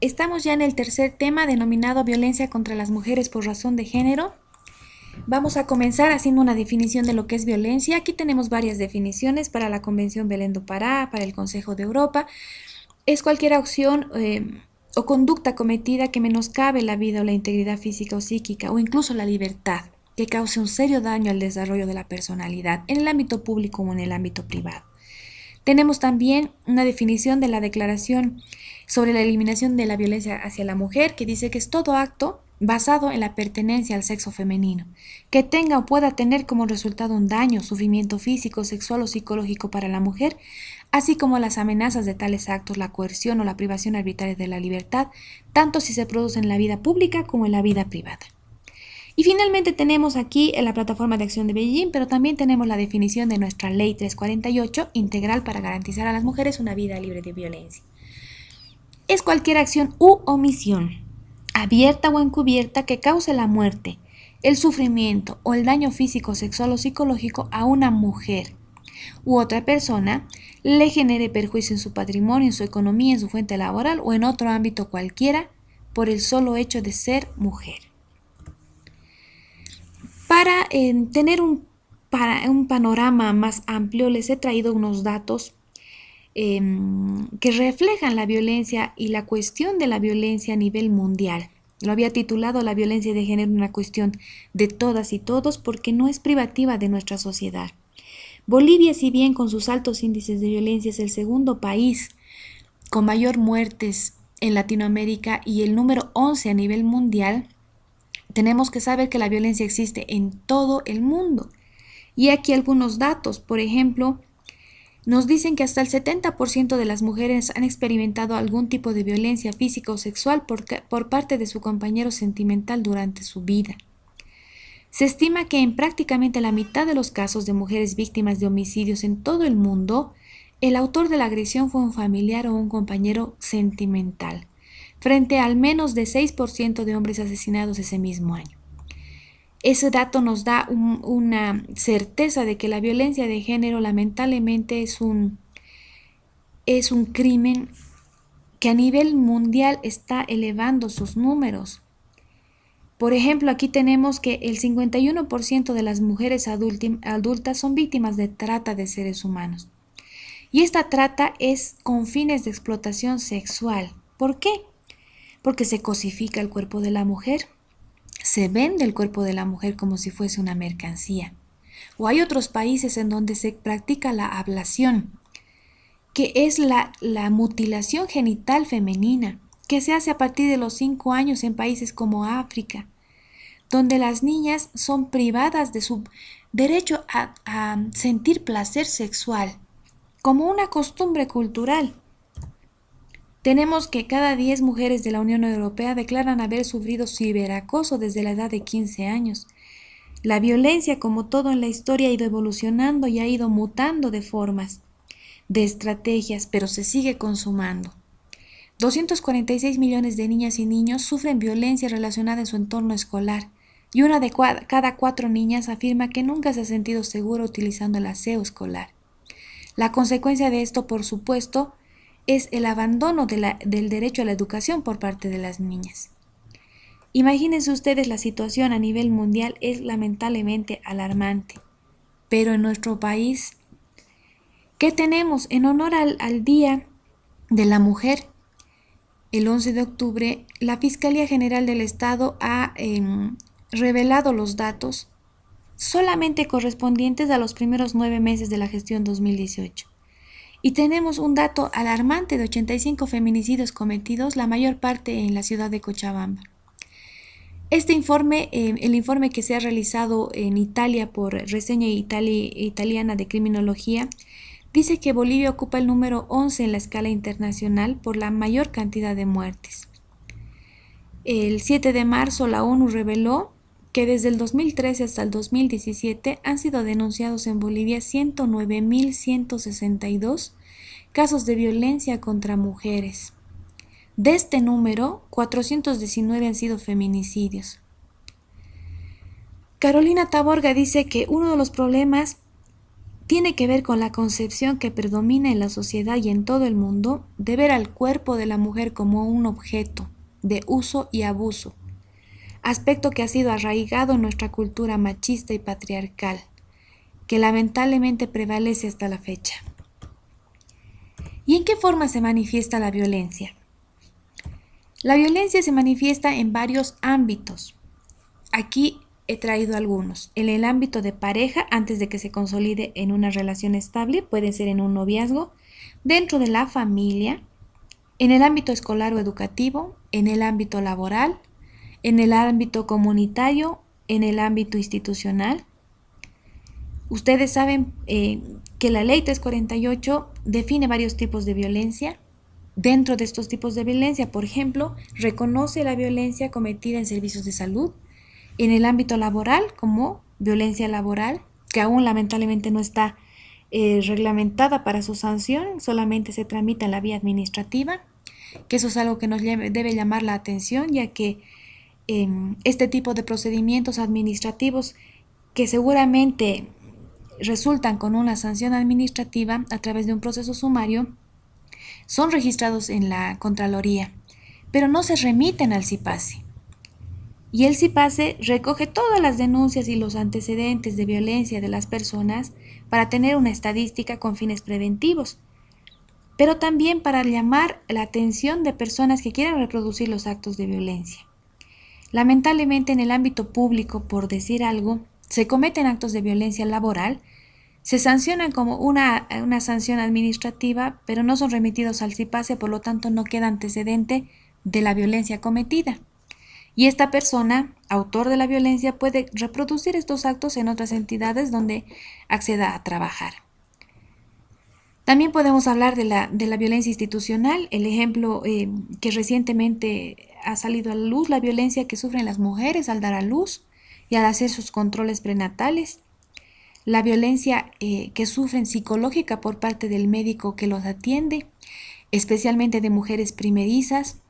Estamos ya en el tercer tema denominado violencia contra las mujeres por razón de género. Vamos a comenzar haciendo una definición de lo que es violencia. Aquí tenemos varias definiciones para la Convención Belén do Pará, para el Consejo de Europa. Es cualquier acción o conducta cometida que menoscabe la vida o la integridad física o psíquica o incluso la libertad, que cause un serio daño al desarrollo de la personalidad en el ámbito público o en el ámbito privado. Tenemos también una definición de la Declaración sobre la eliminación de la violencia hacia la mujer, que dice que es todo acto basado en la pertenencia al sexo femenino, que tenga o pueda tener como resultado un daño, sufrimiento físico, sexual o psicológico para la mujer, así como las amenazas de tales actos, la coerción o la privación arbitraria de la libertad, tanto si se produce en la vida pública como en la vida privada. Y finalmente tenemos aquí en la plataforma de acción de Beijing, pero también tenemos la definición de nuestra Ley 348, integral para garantizar a las mujeres una vida libre de violencia. Es cualquier acción u omisión, abierta o encubierta, que cause la muerte, el sufrimiento o el daño físico, sexual o psicológico a una mujer u otra persona, le genere perjuicio en su patrimonio, en su economía, en su fuente laboral o en otro ámbito cualquiera, por el solo hecho de ser mujer. Para tener un panorama más amplio, les he traído unos datos que reflejan la violencia y la cuestión de la violencia a nivel mundial. Lo había titulado La violencia de género, una cuestión de todas y todos, porque no es privativa de nuestra sociedad. Bolivia, si bien con sus altos índices de violencia es el segundo país con mayor muertes en Latinoamérica y el número 11 a nivel mundial, tenemos que saber que la violencia existe en todo el mundo. Y aquí algunos datos, por ejemplo, nos dicen que hasta el 70% de las mujeres han experimentado algún tipo de violencia física o sexual por parte de su compañero sentimental durante su vida. Se estima que en prácticamente la mitad de los casos de mujeres víctimas de homicidios en todo el mundo, el autor de la agresión fue un familiar o un compañero sentimental, frente al menos de 6% de hombres asesinados ese mismo año. Ese dato nos da una certeza de que la violencia de género lamentablemente es un crimen que a nivel mundial está elevando sus números. Por ejemplo, aquí tenemos que el 51% de las mujeres adultas son víctimas de trata de seres humanos. Y esta trata es con fines de explotación sexual. ¿Por qué? Porque se cosifica el cuerpo de la mujer. Se vende el cuerpo de la mujer como si fuese una mercancía. O hay otros países en donde se practica la ablación, que es la mutilación genital femenina, que se hace a partir de los 5 años en países como África, donde las niñas son privadas de su derecho a sentir placer sexual, como una costumbre cultural. Tenemos que cada 10 mujeres de la Unión Europea declaran haber sufrido ciberacoso desde la edad de 15 años. La violencia, como todo en la historia, ha ido evolucionando y ha ido mutando de formas, de estrategias, pero se sigue consumando. 246 millones de niñas y niños sufren violencia relacionada en su entorno escolar, y una de cada 4 niñas afirma que nunca se ha sentido segura utilizando el aseo escolar. La consecuencia de esto, por supuesto, es el abandono del derecho a la educación por parte de las niñas. Imagínense ustedes, la situación a nivel mundial es lamentablemente alarmante. Pero en nuestro país, ¿qué tenemos? En honor al Día de la Mujer, el 11 de octubre, la Fiscalía General del Estado ha revelado los datos solamente correspondientes a los primeros 9 meses de la gestión 2018. Y tenemos un dato alarmante de 85 feminicidios cometidos, la mayor parte en la ciudad de Cochabamba. Este informe, el informe que se ha realizado en Italia por Reseña Italiana de Criminología, dice que Bolivia ocupa el número 11 en la escala internacional por la mayor cantidad de muertes. El 7 de marzo la ONU reveló que desde el 2013 hasta el 2017 han sido denunciados en Bolivia 109.162 casos de violencia contra mujeres. De este número, 419 han sido feminicidios. Carolina Taborga dice que uno de los problemas tiene que ver con la concepción que predomina en la sociedad y en todo el mundo de ver al cuerpo de la mujer como un objeto de uso y abuso, aspecto que ha sido arraigado en nuestra cultura machista y patriarcal, que lamentablemente prevalece hasta la fecha. ¿Y en qué forma se manifiesta la violencia? La violencia se manifiesta en varios ámbitos. Aquí he traído algunos. En el ámbito de pareja, antes de que se consolide en una relación estable, puede ser en un noviazgo, dentro de la familia, en el ámbito escolar o educativo, en el ámbito laboral, en el ámbito comunitario, en el ámbito institucional. Ustedes saben que la ley 348 define varios tipos de violencia. Dentro de estos tipos de violencia, por ejemplo, reconoce la violencia cometida en servicios de salud, en el ámbito laboral como violencia laboral, que aún lamentablemente no está reglamentada para su sanción, solamente se tramita en la vía administrativa, que eso es algo que nos debe llamar la atención, ya que este tipo de procedimientos administrativos que seguramente resultan con una sanción administrativa a través de un proceso sumario, son registrados en la Contraloría, pero no se remiten al CIPASE. Y el CIPASE recoge todas las denuncias y los antecedentes de violencia de las personas para tener una estadística con fines preventivos, pero también para llamar la atención de personas que quieran reproducir los actos de violencia. Lamentablemente en el ámbito público, por decir algo, se cometen actos de violencia laboral, se sancionan como una sanción administrativa, pero no son remitidos al CIPASE, por lo tanto no queda antecedente de la violencia cometida. Y esta persona, autor de la violencia, puede reproducir estos actos en otras entidades donde acceda a trabajar. También podemos hablar de la violencia institucional, el ejemplo que recientemente ha salido a la luz, la violencia que sufren las mujeres al dar a luz y al hacer sus controles prenatales, la violencia que sufren psicológica por parte del médico que los atiende, especialmente de mujeres primerizas,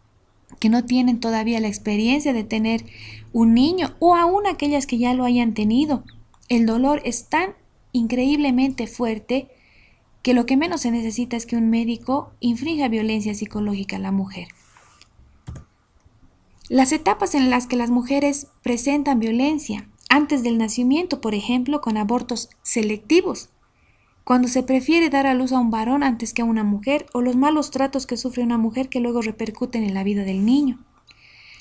que no tienen todavía la experiencia de tener un niño o aún aquellas que ya lo hayan tenido. El dolor es tan increíblemente fuerte que lo que menos se necesita es que un médico infrinja violencia psicológica a la mujer. Las etapas en las que las mujeres presentan violencia, antes del nacimiento, por ejemplo, con abortos selectivos, cuando se prefiere dar a luz a un varón antes que a una mujer, o los malos tratos que sufre una mujer que luego repercuten en la vida del niño.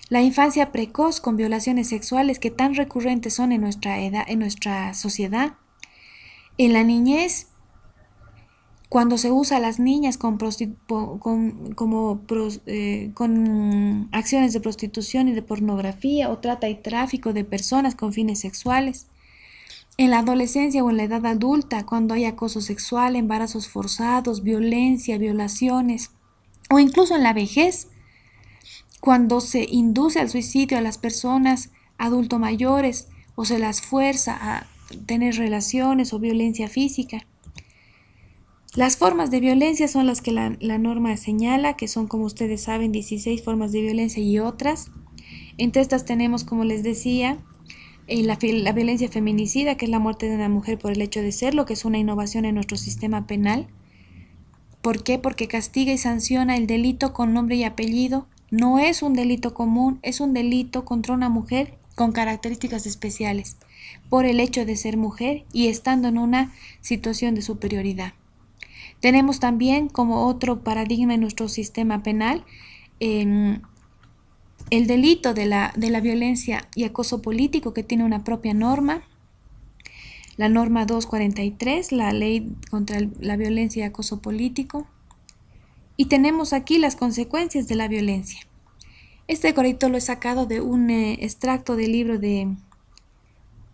La infancia precoz con violaciones sexuales que tan recurrentes son en nuestra sociedad. En la niñez, cuando se usa a las niñas con acciones de prostitución y de pornografía o trata y tráfico de personas con fines sexuales. En la adolescencia o en la edad adulta, cuando hay acoso sexual, embarazos forzados, violencia, violaciones, o incluso en la vejez, cuando se induce al suicidio a las personas adulto mayores o se las fuerza a tener relaciones o violencia física. Las formas de violencia son las que la norma señala, que son, como ustedes saben, 16 formas de violencia y otras. Entre estas tenemos, como les decía, la violencia feminicida, que es la muerte de una mujer por el hecho de serlo, que es una innovación en nuestro sistema penal. ¿Por qué? Porque castiga y sanciona el delito con nombre y apellido. No es un delito común, es un delito contra una mujer con características especiales, por el hecho de ser mujer y estando en una situación de superioridad. Tenemos también como otro paradigma en nuestro sistema penal el delito de la violencia y acoso político, que tiene una propia norma, la norma 243, la ley contra la violencia y acoso político. Y tenemos aquí las consecuencias de la violencia. Este corito lo he sacado de un extracto del libro de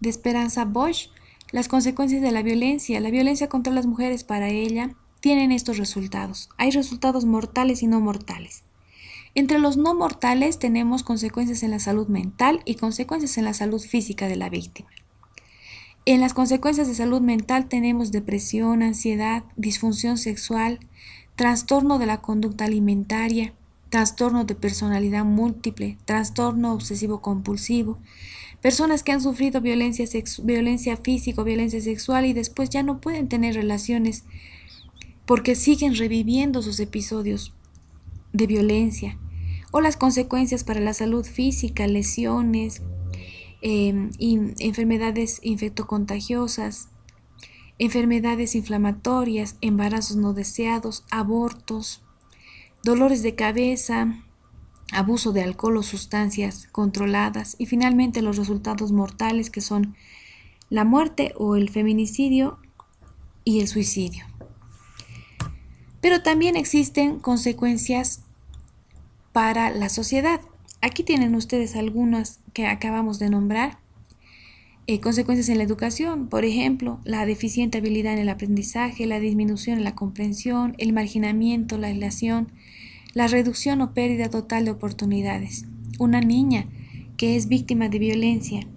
Esperanza Bosch, las consecuencias de la violencia contra las mujeres para ella tienen estos resultados. Hay resultados mortales y no mortales. Entre los no mortales tenemos consecuencias en la salud mental y consecuencias en la salud física de la víctima. En las consecuencias de salud mental tenemos depresión, ansiedad, disfunción sexual, trastorno de la conducta alimentaria, trastorno de personalidad múltiple, trastorno obsesivo compulsivo, Personas que han sufrido violencia física o violencia sexual y después ya no pueden tener relaciones porque siguen reviviendo sus episodios de violencia. O las consecuencias para la salud física, lesiones, enfermedades infectocontagiosas, enfermedades inflamatorias, embarazos no deseados, abortos, dolores de cabeza, abuso de alcohol o sustancias controladas y finalmente los resultados mortales que son la muerte o el feminicidio y el suicidio. Pero también existen consecuencias para la sociedad. Aquí tienen ustedes algunas que acabamos de nombrar. Consecuencias en la educación, por ejemplo, la deficiente habilidad en el aprendizaje, la disminución en la comprensión, el marginamiento, la aislación, la reducción o pérdida total de oportunidades. Una niña que es víctima de violencia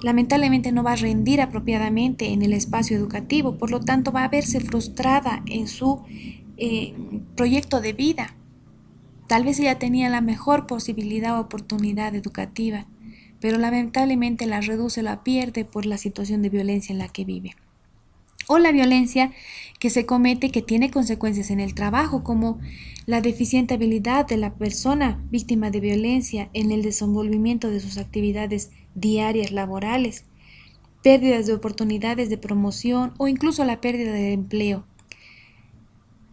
lamentablemente no va a rendir apropiadamente en el espacio educativo, por lo tanto va a verse frustrada en su proyecto de vida. Tal vez ella tenía la mejor posibilidad o oportunidad educativa, pero lamentablemente la reduce, la pierde por la situación de violencia en la que vive. O la violencia que se comete que tiene consecuencias en el trabajo, como la deficiente habilidad de la persona víctima de violencia en el desenvolvimiento de sus actividades diarias laborales, pérdidas de oportunidades de promoción o incluso la pérdida de empleo.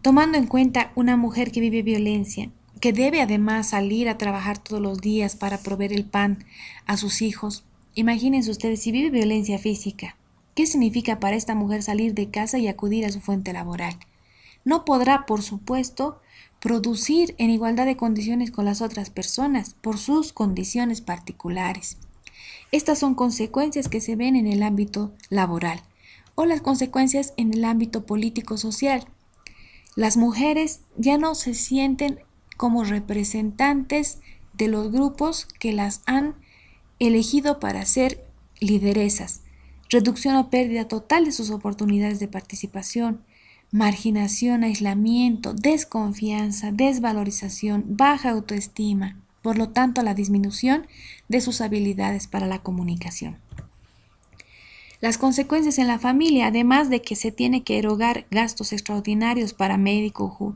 Tomando en cuenta una mujer que vive violencia, que debe además salir a trabajar todos los días para proveer el pan a sus hijos, imagínense ustedes si vive violencia física. ¿Qué significa para esta mujer salir de casa y acudir a su fuente laboral? No podrá, por supuesto, producir en igualdad de condiciones con las otras personas por sus condiciones particulares. Estas son consecuencias que se ven en el ámbito laboral o las consecuencias en el ámbito político-social. Las mujeres ya no se sienten como representantes de los grupos que las han elegido para ser lideresas. Reducción o pérdida total de sus oportunidades de participación, marginación, aislamiento, desconfianza, desvalorización, baja autoestima, por lo tanto la disminución de sus habilidades para la comunicación. Las consecuencias en la familia, además de que se tiene que erogar gastos extraordinarios para médico,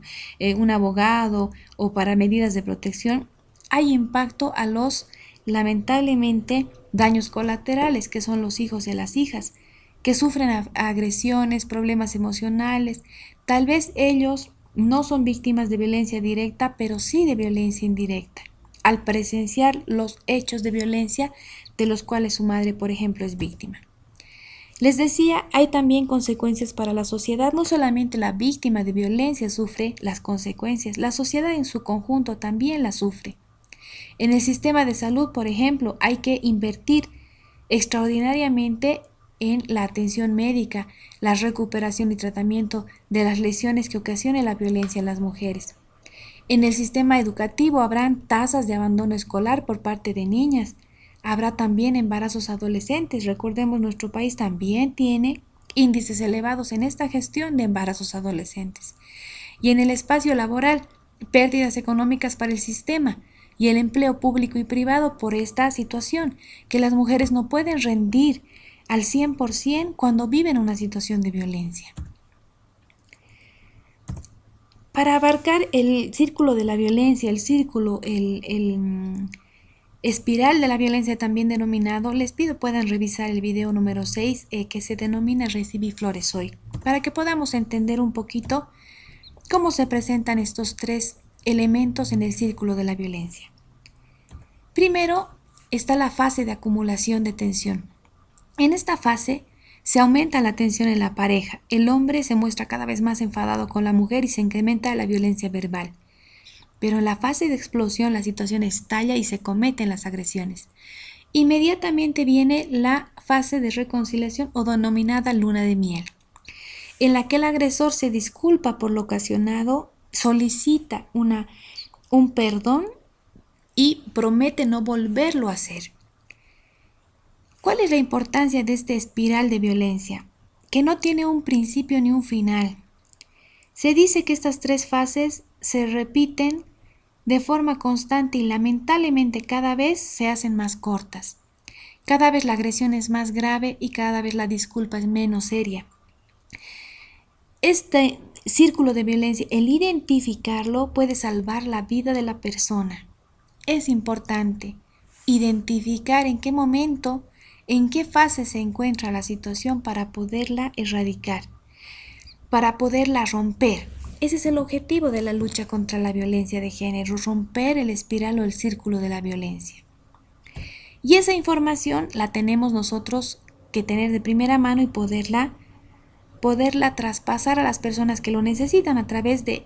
un abogado o para medidas de protección, hay impacto a los, lamentablemente, daños colaterales, que son los hijos y las hijas, que sufren agresiones, problemas emocionales. Tal vez ellos no son víctimas de violencia directa, pero sí de violencia indirecta, al presenciar los hechos de violencia de los cuales su madre, por ejemplo, es víctima. Les decía, hay también consecuencias para la sociedad. No solamente la víctima de violencia sufre las consecuencias, la sociedad en su conjunto también las sufre. En el sistema de salud, por ejemplo, hay que invertir extraordinariamente en la atención médica, la recuperación y tratamiento de las lesiones que ocasiona la violencia en las mujeres. En el sistema educativo habrán tasas de abandono escolar por parte de niñas. Habrá también embarazos adolescentes. Recordemos, nuestro país también tiene índices elevados en esta gestión de embarazos adolescentes. Y en el espacio laboral, pérdidas económicas para el sistema y el empleo público y privado por esta situación, que las mujeres no pueden rendir al 100% cuando viven una situación de violencia. Para abarcar el círculo de la violencia, el círculo, el espiral de la violencia también denominado, les pido puedan revisar el video número 6 que se denomina Recibí flores hoy, para que podamos entender un poquito cómo se presentan estos tres elementos en el círculo de la violencia. Primero está la fase de acumulación de tensión. En esta fase se aumenta la tensión en la pareja, el hombre se muestra cada vez más enfadado con la mujer y se incrementa la violencia verbal. Pero en la fase de explosión la situación estalla y se cometen las agresiones. Inmediatamente viene la fase de reconciliación o denominada luna de miel, en la que el agresor se disculpa por lo ocasionado, solicita un perdón y promete no volverlo a hacer. ¿Cuál es la importancia de esta espiral de violencia? Que no tiene un principio ni un final. Se dice que estas tres fases se repiten de forma constante y lamentablemente cada vez se hacen más cortas. Cada vez la agresión es más grave y cada vez la disculpa es menos seria. Este círculo de violencia, el identificarlo puede salvar la vida de la persona. Es importante identificar en qué momento, en qué fase se encuentra la situación para poderla erradicar, para poderla romper. Ese es el objetivo de la lucha contra la violencia de género, romper el espiral o el círculo de la violencia. Y esa información la tenemos nosotros que tener de primera mano y poderla traspasar a las personas que lo necesitan a través de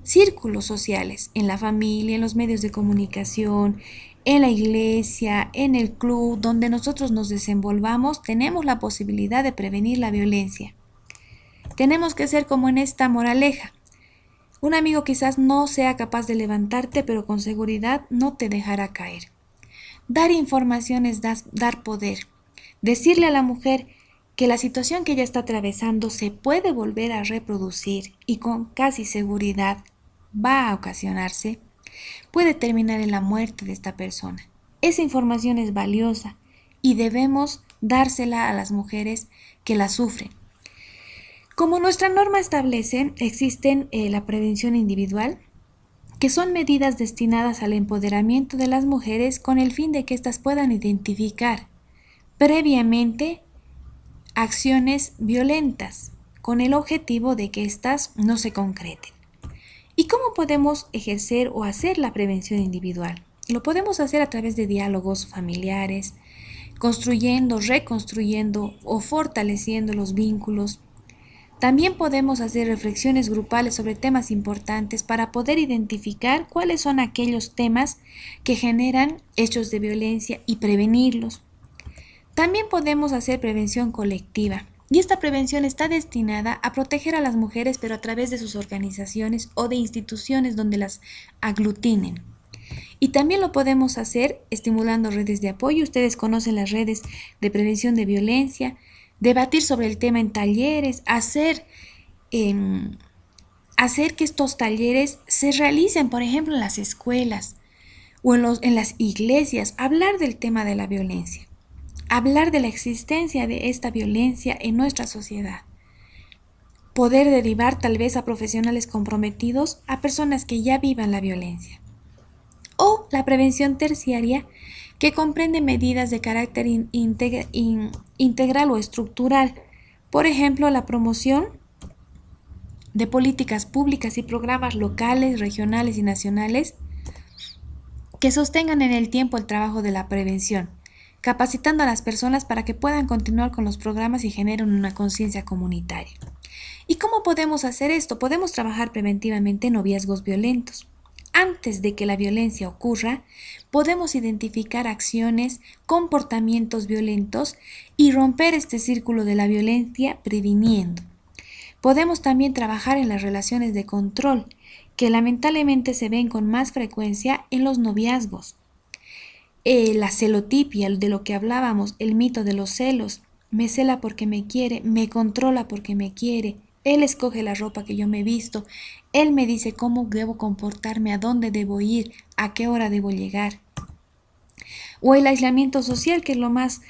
círculos sociales, en la familia, en los medios de comunicación, en la iglesia, en el club, donde nosotros nos desenvolvamos, tenemos la posibilidad de prevenir la violencia. Tenemos que ser como en esta moraleja. Un amigo quizás no sea capaz de levantarte, pero con seguridad no te dejará caer. Dar información es dar poder. Decirle a la mujer que la situación que ella está atravesando se puede volver a reproducir y con casi seguridad va a ocasionarse, puede terminar en la muerte de esta persona. Esa información es valiosa y debemos dársela a las mujeres que la sufren. Como nuestra norma establece, existen la prevención individual, que son medidas destinadas al empoderamiento de las mujeres con el fin de que éstas puedan identificar previamente acciones violentas, con el objetivo de que éstas no se concreten. ¿Y cómo podemos ejercer o hacer la prevención individual? Lo podemos hacer a través de diálogos familiares, construyendo, reconstruyendo o fortaleciendo los vínculos. También podemos hacer reflexiones grupales sobre temas importantes para poder identificar cuáles son aquellos temas que generan hechos de violencia y prevenirlos. También podemos hacer prevención colectiva. Y esta prevención está destinada a proteger a las mujeres, pero a través de sus organizaciones o de instituciones donde las aglutinen. Y también lo podemos hacer estimulando redes de apoyo. Ustedes conocen las redes de prevención de violencia, debatir sobre el tema en talleres, hacer que estos talleres se realicen, por ejemplo, en las escuelas o en las iglesias, hablar del tema de la violencia. Hablar de la existencia de esta violencia en nuestra sociedad. Poder derivar tal vez a profesionales comprometidos a personas que ya vivan la violencia. O la prevención terciaria, que comprende medidas de carácter integral o estructural. Por ejemplo, la promoción de políticas públicas y programas locales, regionales y nacionales que sostengan en el tiempo el trabajo de la prevención, capacitando a las personas para que puedan continuar con los programas y generen una conciencia comunitaria. ¿Y cómo podemos hacer esto? Podemos trabajar preventivamente en noviazgos violentos. Antes de que la violencia ocurra, podemos identificar acciones, comportamientos violentos y romper este círculo de la violencia previniendo. Podemos también trabajar en las relaciones de control, que lamentablemente se ven con más frecuencia en los noviazgos. La celotipia, de lo que hablábamos, el mito de los celos. Me cela porque me quiere, me controla porque me quiere. Él escoge la ropa que yo me visto. Él me dice cómo debo comportarme, a dónde debo ir, a qué hora debo llegar. O el aislamiento social, que es lo más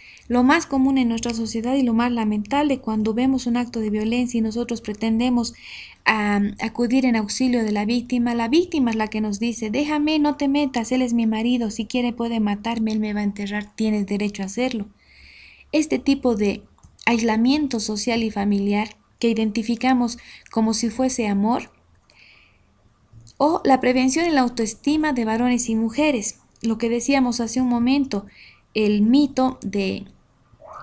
común en nuestra sociedad y lo más lamentable cuando vemos un acto de violencia y nosotros pretendemos acudir en auxilio de la víctima es la que nos dice, déjame, no te metas, él es mi marido, si quiere puede matarme, él me va a enterrar, tienes derecho a hacerlo. Este tipo de aislamiento social y familiar que identificamos como si fuese amor, o la prevención en la autoestima de varones y mujeres, lo que decíamos hace un momento, el mito de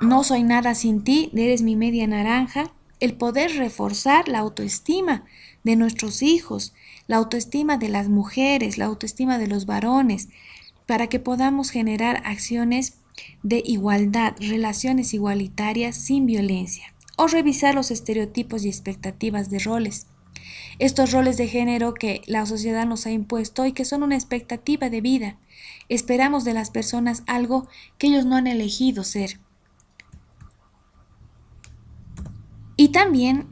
no soy nada sin ti, eres mi media naranja, el poder reforzar la autoestima de nuestros hijos, la autoestima de las mujeres, la autoestima de los varones, para que podamos generar acciones de igualdad, relaciones igualitarias sin violencia, o revisar los estereotipos y expectativas de roles. Estos roles de género que la sociedad nos ha impuesto y que son una expectativa de vida. Esperamos de las personas algo que ellos no han elegido ser. Y también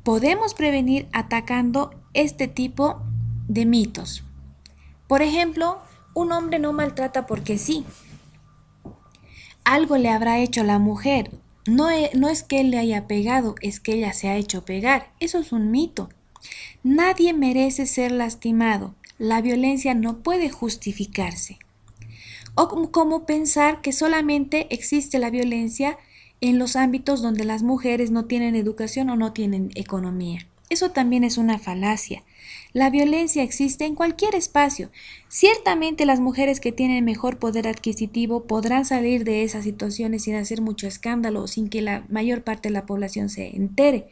podemos prevenir atacando este tipo de mitos. Por ejemplo, un hombre no maltrata porque sí. algo le habrá hecho la mujer. No es que él le haya pegado, es que ella se ha hecho pegar. Eso es un mito. Nadie merece ser lastimado. La violencia no puede justificarse. O como pensar que solamente existe la violencia en los ámbitos donde las mujeres no tienen educación o no tienen economía. Eso también es una falacia. La violencia existe en cualquier espacio. Ciertamente las mujeres que tienen mejor poder adquisitivo podrán salir de esas situaciones sin hacer mucho escándalo, sin que la mayor parte de la población se entere.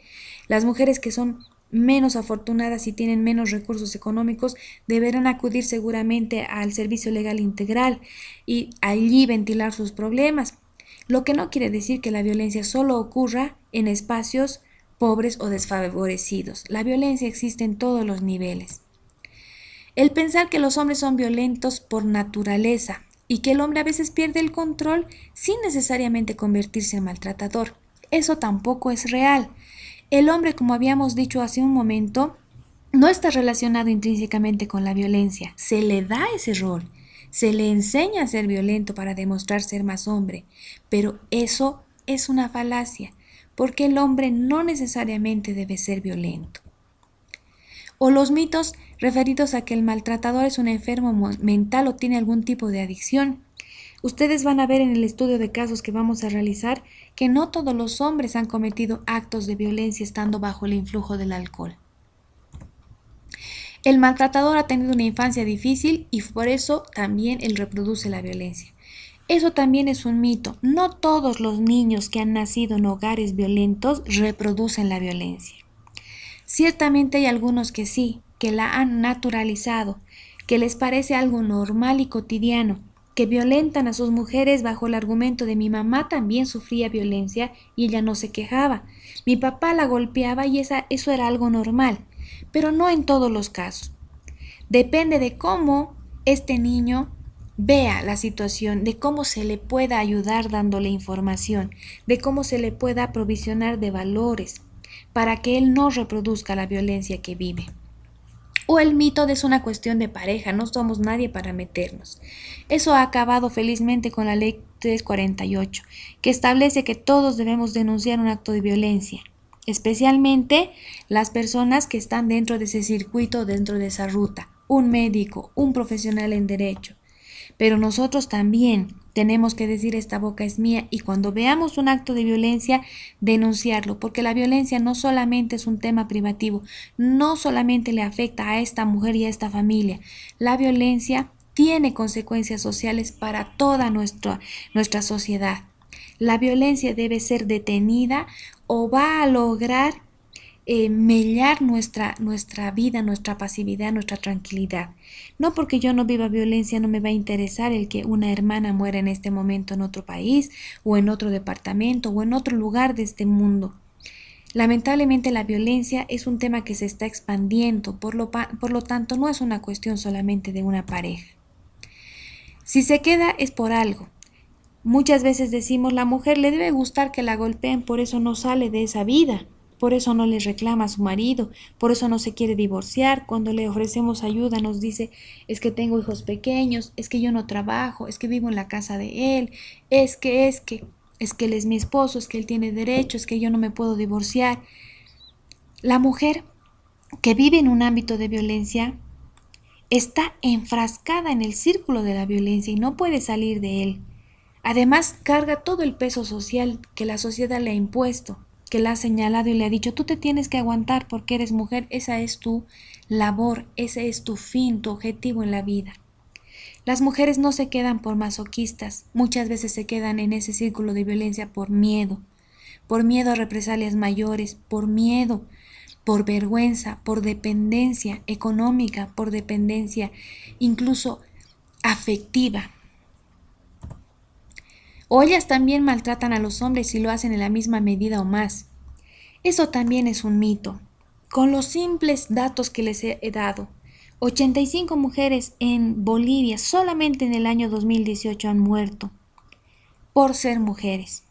Las mujeres que son menos afortunadas y tienen menos recursos económicos deberán acudir seguramente al servicio legal integral y allí ventilar sus problemas, lo que no quiere decir que la violencia solo ocurra en espacios pobres o desfavorecidos. La violencia existe en todos los niveles. El pensar que los hombres son violentos por naturaleza y que el hombre a veces pierde el control sin necesariamente convertirse en maltratador, eso tampoco es real. El hombre, como habíamos dicho hace un momento, no está relacionado intrínsecamente con la violencia, se le da ese rol, se le enseña a ser violento para demostrar ser más hombre, pero eso es una falacia, porque el hombre no necesariamente debe ser violento. O los mitos referidos a que el maltratador es un enfermo mental o tiene algún tipo de adicción. Ustedes van a ver en el estudio de casos que vamos a realizar que no todos los hombres han cometido actos de violencia estando bajo el influjo del alcohol. El maltratador ha tenido una infancia difícil y por eso también él reproduce la violencia. Eso también es un mito. No todos los niños que han nacido en hogares violentos reproducen la violencia. Ciertamente hay algunos que sí, que la han naturalizado, que les parece algo normal y cotidiano, que violentan a sus mujeres bajo el argumento de mi mamá también sufría violencia y ella no se quejaba. Mi papá la golpeaba y eso era algo normal, pero no en todos los casos. Depende de cómo este niño vea la situación, de cómo se le pueda ayudar dándole información, de cómo se le pueda provisionar de valores para que él no reproduzca la violencia que vive. O el mito de es una cuestión de pareja, no somos nadie para meternos. Eso ha acabado felizmente con la ley 348, que establece que todos debemos denunciar un acto de violencia, especialmente las personas que están dentro de ese circuito, dentro de esa ruta, un médico, un profesional en derecho. Pero nosotros también tenemos que decir esta boca es mía y cuando veamos un acto de violencia, denunciarlo, porque la violencia no solamente es un tema privativo, no solamente le afecta a esta mujer y a esta familia, la violencia tiene consecuencias sociales para toda nuestra sociedad. La violencia debe ser detenida o va a lograr mellar nuestra vida, nuestra pasividad, nuestra tranquilidad. No porque yo no viva violencia no me va a interesar el que una hermana muera en este momento en otro país o en otro departamento o en otro lugar de este mundo. Lamentablemente la violencia es un tema que se está expandiendo, por lo tanto no es una cuestión solamente de una pareja. Si se queda es por algo. Muchas veces decimos la mujer le debe gustar que la golpeen, por eso no sale de esa vida. Por eso no le reclama a su marido, por eso no se quiere divorciar. Cuando le ofrecemos ayuda nos dice, es que tengo hijos pequeños, es que yo no trabajo, es que vivo en la casa de él, es que él es mi esposo, es que él tiene derecho, es que yo no me puedo divorciar. La mujer que vive en un ámbito de violencia está enfrascada en el círculo de la violencia y no puede salir de él. Además, carga todo el peso social que la sociedad le ha impuesto, que la ha señalado y le ha dicho, tú te tienes que aguantar porque eres mujer, esa es tu labor, ese es tu fin, tu objetivo en la vida. Las mujeres no se quedan por masoquistas, muchas veces se quedan en ese círculo de violencia por miedo a represalias mayores, por miedo, por vergüenza, por dependencia económica, por dependencia incluso afectiva. O ellas también maltratan a los hombres y lo hacen en la misma medida o más. Eso también es un mito. Con los simples datos que les he dado, 85 mujeres en Bolivia solamente en el año 2018 han muerto por ser mujeres.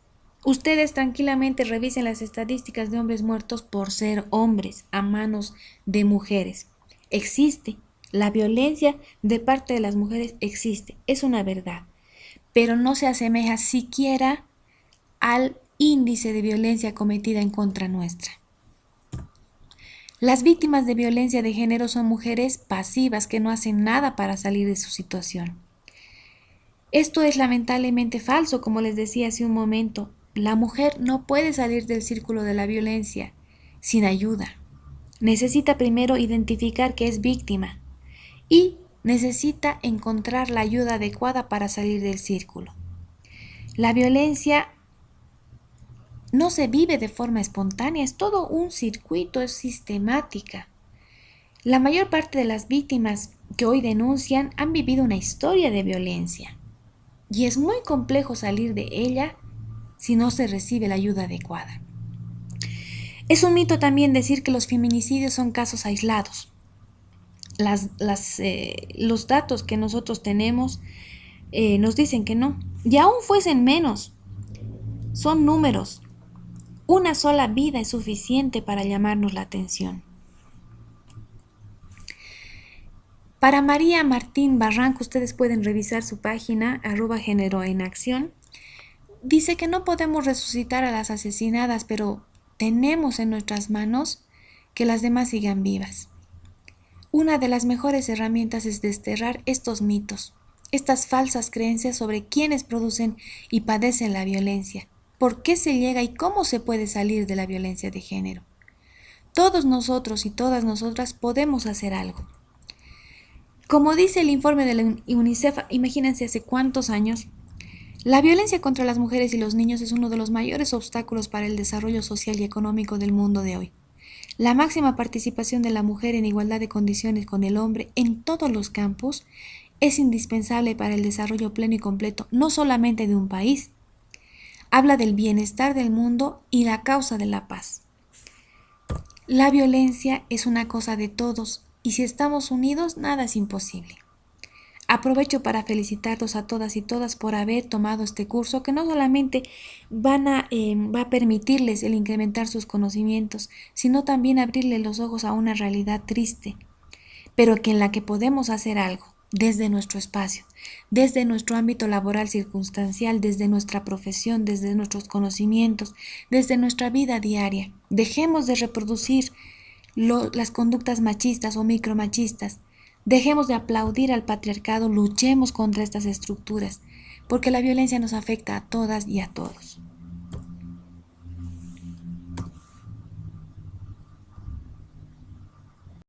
Ustedes tranquilamente revisen las estadísticas de hombres muertos por ser hombres a manos de mujeres. Existe. La violencia de parte de las mujeres existe. Es una verdad. pero no se asemeja siquiera al índice de violencia cometida en contra nuestra. Las víctimas de violencia de género son mujeres pasivas que no hacen nada para salir de su situación. Esto es lamentablemente falso, como les decía hace un momento. La mujer no puede salir del círculo de la violencia sin ayuda. Necesita primero identificar que es víctima y necesita encontrar la ayuda adecuada para salir del círculo. La violencia no se vive de forma espontánea, es todo un circuito, es sistemática. La mayor parte de las víctimas que hoy denuncian han vivido una historia de violencia y es muy complejo salir de ella si no se recibe la ayuda adecuada. Es un mito también decir que los feminicidios son casos aislados. Los datos que nosotros tenemos nos dicen que no. Y aún fuesen menos, son números. Una sola vida es suficiente para llamarnos la atención. Para María Martín Barranco, ustedes pueden revisar su página @géneroenacción. Dice que no podemos resucitar a las asesinadas, pero tenemos en nuestras manos que las demás sigan vivas. Una de las mejores herramientas es desterrar estos mitos, estas falsas creencias sobre quiénes producen y padecen la violencia, por qué se llega y cómo se puede salir de la violencia de género. Todos nosotros y todas nosotras podemos hacer algo. Como dice el informe de la UNICEF, imagínense hace cuántos años, la violencia contra las mujeres y los niños es uno de los mayores obstáculos para el desarrollo social y económico del mundo de hoy. La máxima participación de la mujer en igualdad de condiciones con el hombre en todos los campos es indispensable para el desarrollo pleno y completo, no solamente de un país. Habla del bienestar del mundo y la causa de la paz. La violencia es una cosa de todos y si estamos unidos, nada es imposible. Aprovecho para felicitarlos a todas y todas por haber tomado este curso que no solamente va a permitirles el incrementar sus conocimientos, sino también abrirles los ojos a una realidad triste, pero que en la que podemos hacer algo desde nuestro espacio, desde nuestro ámbito laboral circunstancial, desde nuestra profesión, desde nuestros conocimientos, desde nuestra vida diaria. Dejemos de reproducir las conductas machistas o micromachistas. Dejemos de aplaudir al patriarcado, luchemos contra estas estructuras, porque la violencia nos afecta a todas y a todos.